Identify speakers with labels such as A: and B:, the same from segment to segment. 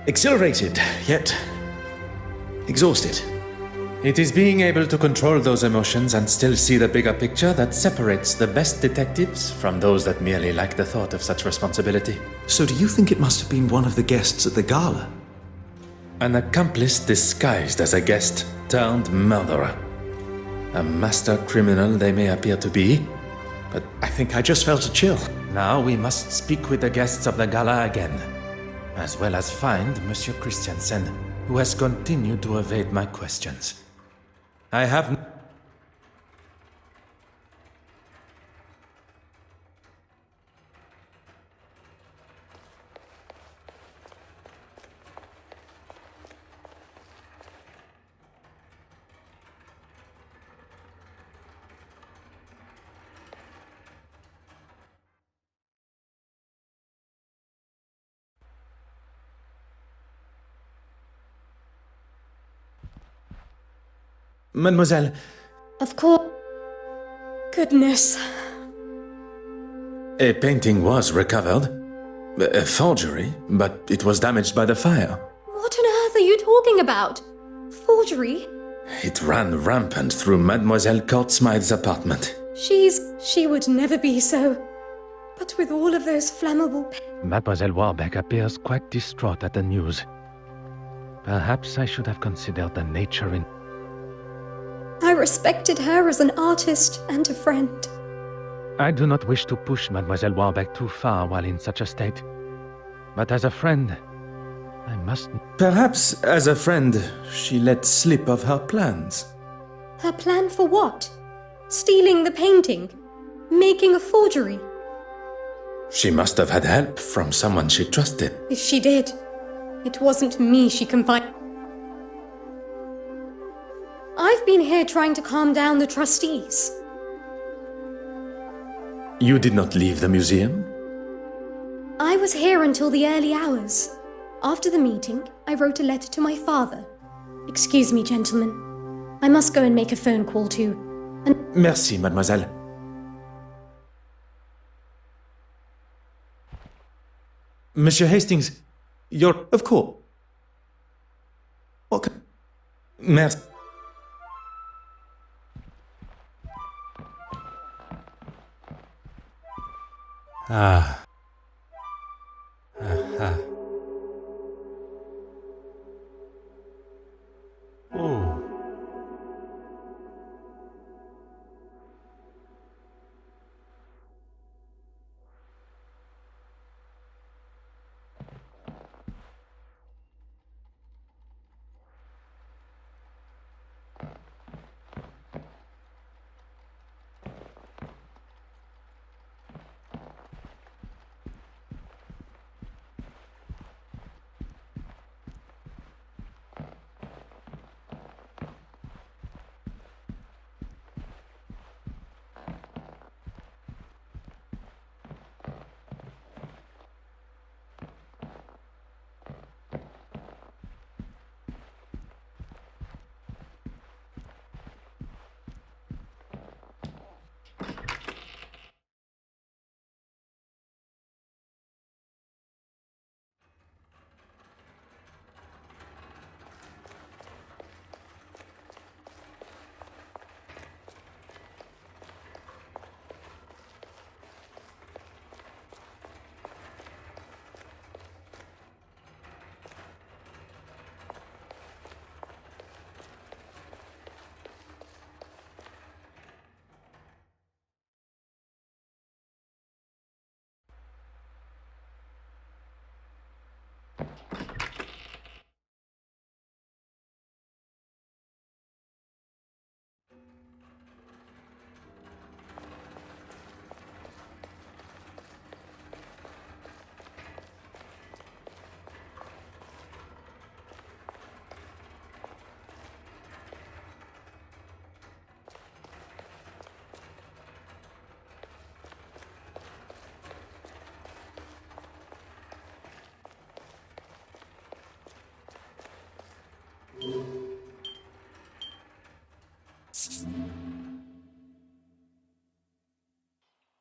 A: Exhilarated, yet exhausted.
B: It is being able to control those emotions and still see the bigger picture that separates the best detectives from those that merely like the thought of such responsibility.
A: So do you think it must have been one of the guests at the gala?
B: An accomplice disguised as a guest turned murderer. A master criminal they may appear to be, but
A: I think I just felt a chill.
B: now we must speak with the guests of the gala again, as well as find Monsieur Christiansen, who has continued to evade my questions. I have...
A: Mademoiselle,
C: Of course. Goodness.
B: A painting was recovered. A forgery, but it was damaged by the fire.
C: What on earth are you talking about? Forgery?
B: It ran rampant through Mademoiselle Court Smythe's apartment.
C: She would never be so. But with all of those flammable...
B: Mademoiselle Warbeck appears quite distraught at the news. Perhaps I should have considered the nature in...
C: I respected her as an artist and a friend.
B: I do not wish to push Mademoiselle Warbeck too far while in such a state. But as a friend, I must... Perhaps as a friend, she let slip of her plans.
C: Her plan for what? Stealing the painting? Making a forgery?
B: She must have had help from someone she trusted.
C: If she did, it wasn't me she confided. I've been here trying to calm down the trustees.
B: You did not leave the museum?
C: I was here until the early hours. After the meeting, I wrote a letter to my father. Excuse me, gentlemen. I must go and make a phone call to...
B: Merci, mademoiselle. Monsieur Hastings, you're...
A: Of course. What?
B: Merci.
D: Ah. Aha. Oh.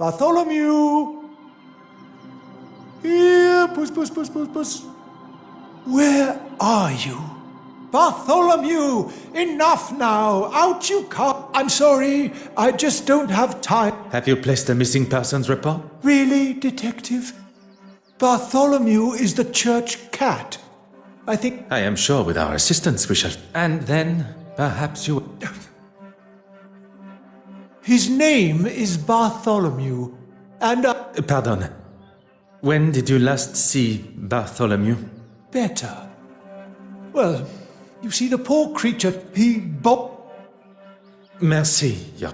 A: Bartholomew! Here, puss, puss, puss, puss, puss.
E: Where are you? Bartholomew! Enough now! Out you come! I'm sorry, I just don't have time.
A: Have you placed a missing persons report?
E: Really, Detective? Bartholomew is the church cat. I think...
A: I am sure with our assistance we shall... And then, perhaps you...
E: His name is Bartholomew, and...
A: Pardon. When did you last see Bartholomew?
E: Better. Well, you see, the poor creature,
A: Merci, yeah.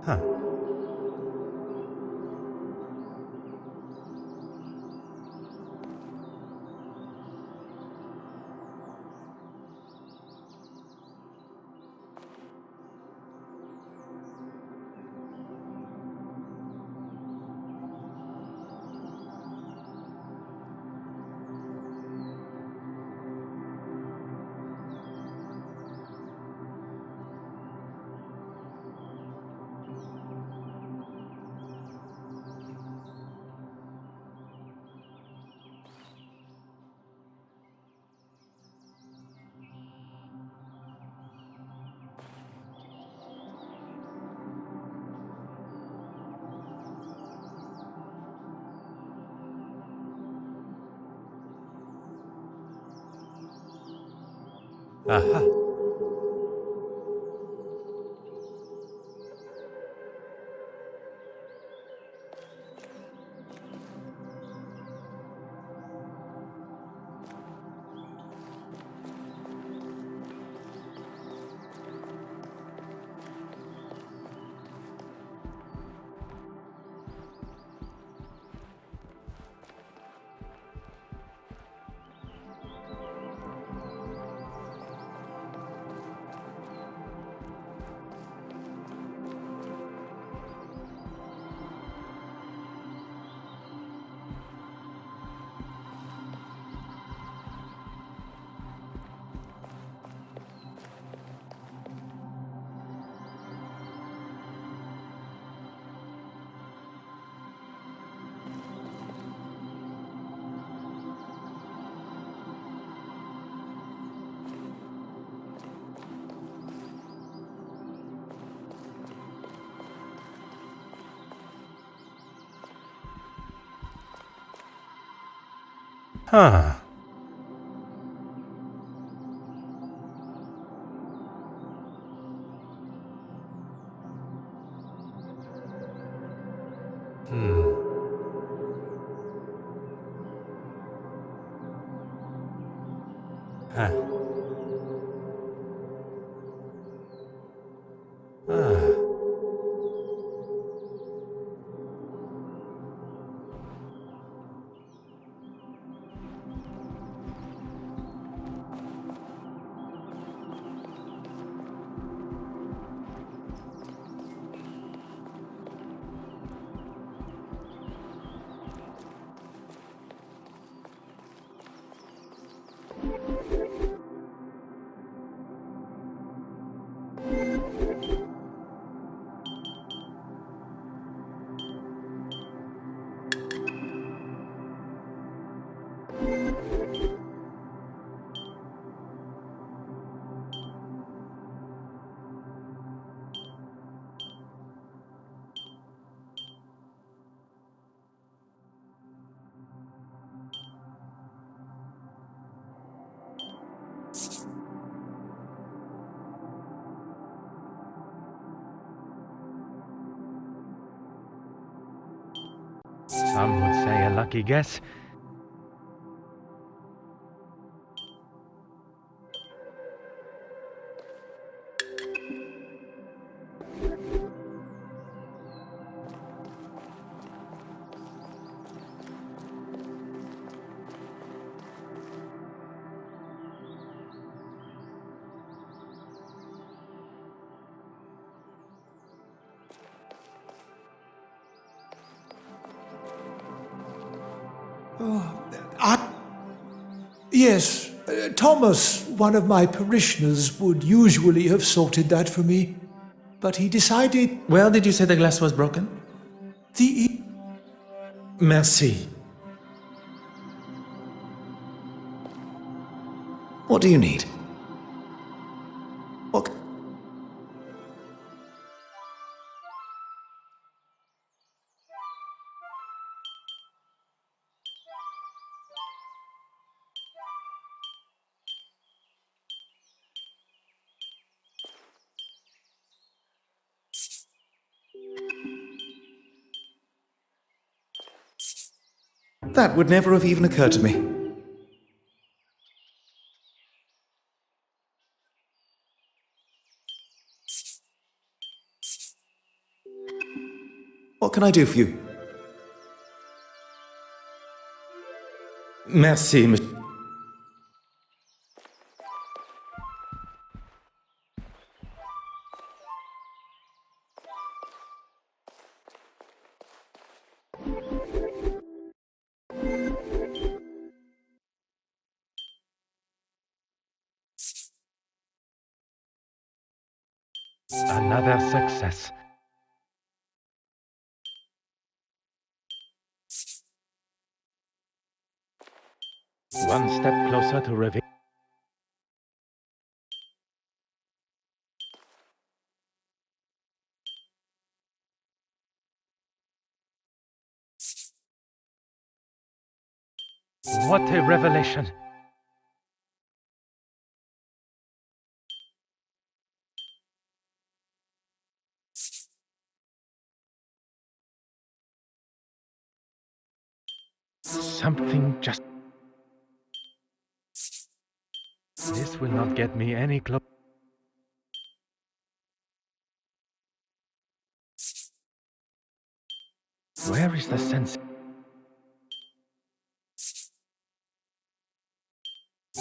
D: Huh. Aha. Huh. Huh. Ah.
B: Some would say a lucky guess.
E: Yes, Thomas, one of my parishioners, would usually have sorted that for me. But he decided...
A: Where did you say the glass was broken? Merci.
F: What do you need? What? That would never have even occurred to me. What can I do for you?
A: Merci, monsieur.
B: Another success. One step closer to reveal. What a revelation! Something just... This will not get me any closer. Where is the sense?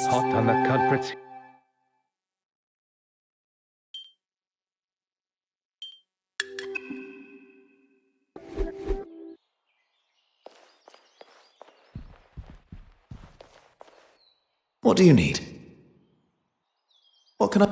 B: Hot on the culprits.
F: What do you need? What can I...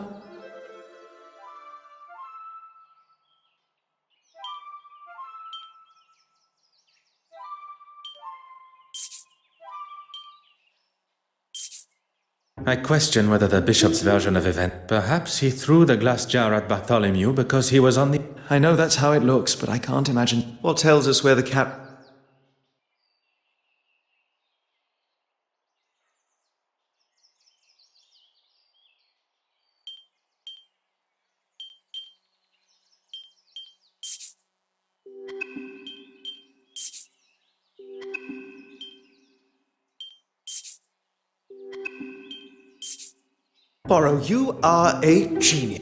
A: I question whether the bishop's version of events. Perhaps he threw the glass jar at Bartholomew because he was on the...
F: I know that's how it looks, but I can't imagine. What tells us where the cat... Poirot, you are a genius.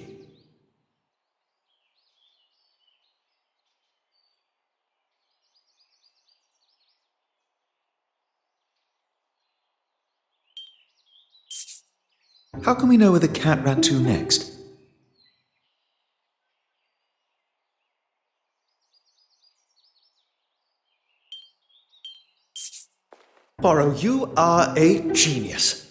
F: How can we know where the cat ran to next? Poirot, you are a genius.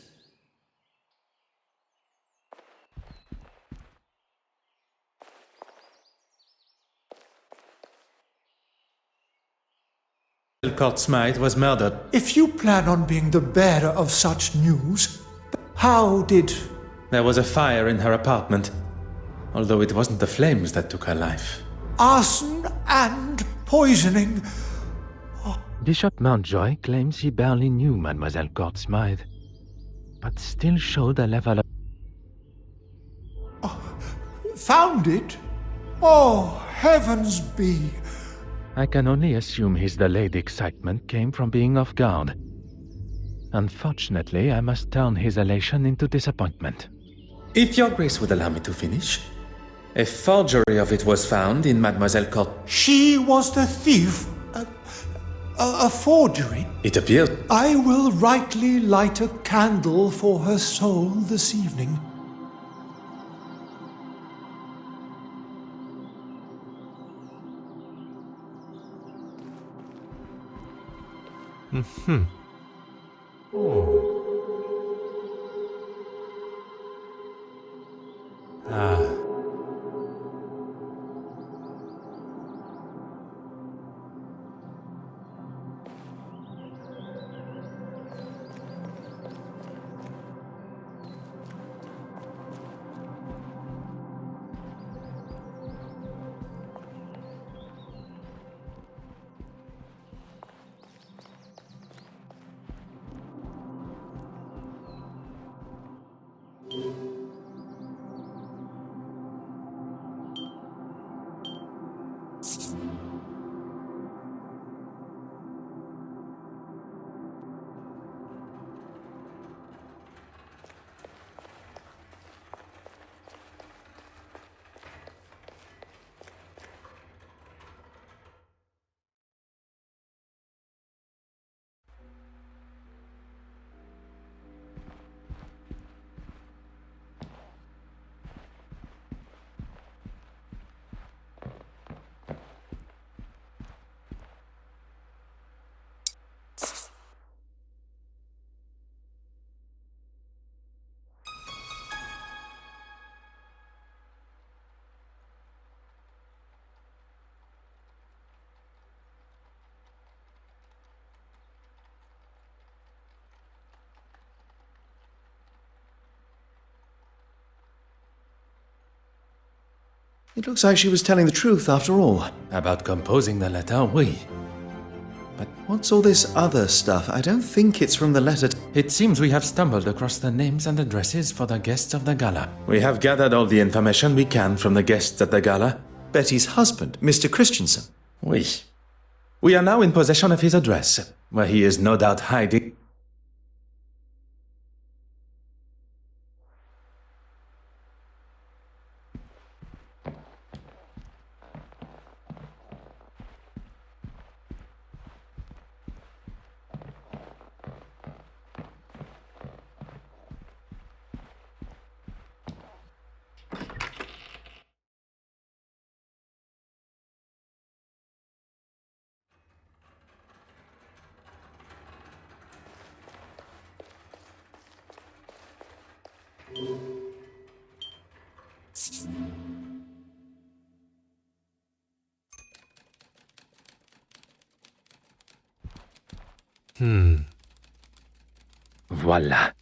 A: Court Smythe was murdered.
E: If you plan on being the bearer of such news, how did...
A: There was a fire in her apartment, although it wasn't the flames that took her life.
E: Arson and poisoning.
B: Bishop Mountjoy claims he barely knew Mademoiselle Court Smythe, but still showed a level of...
E: Found it? Oh, heavens be.
B: I can only assume his delayed excitement came from being off guard. Unfortunately, I must turn his elation into disappointment.
A: If your grace would allow me to finish. A forgery of it was found in Mademoiselle Cort.
E: She was the thief. A forgery.
A: It appears.
E: I will rightly light a candle for her soul this evening.
F: It looks like she was telling the truth after all.
A: About composing the letter, oui.
F: But what's all this other stuff? I don't think it's from the letter.
A: It seems we have stumbled across the names and addresses for the guests of the gala. We have gathered all the information we can from the guests at the gala.
F: Betty's husband, Mr. Christensen.
A: Oui. We are now in possession of his address, where he is no doubt hiding.
B: Voilà.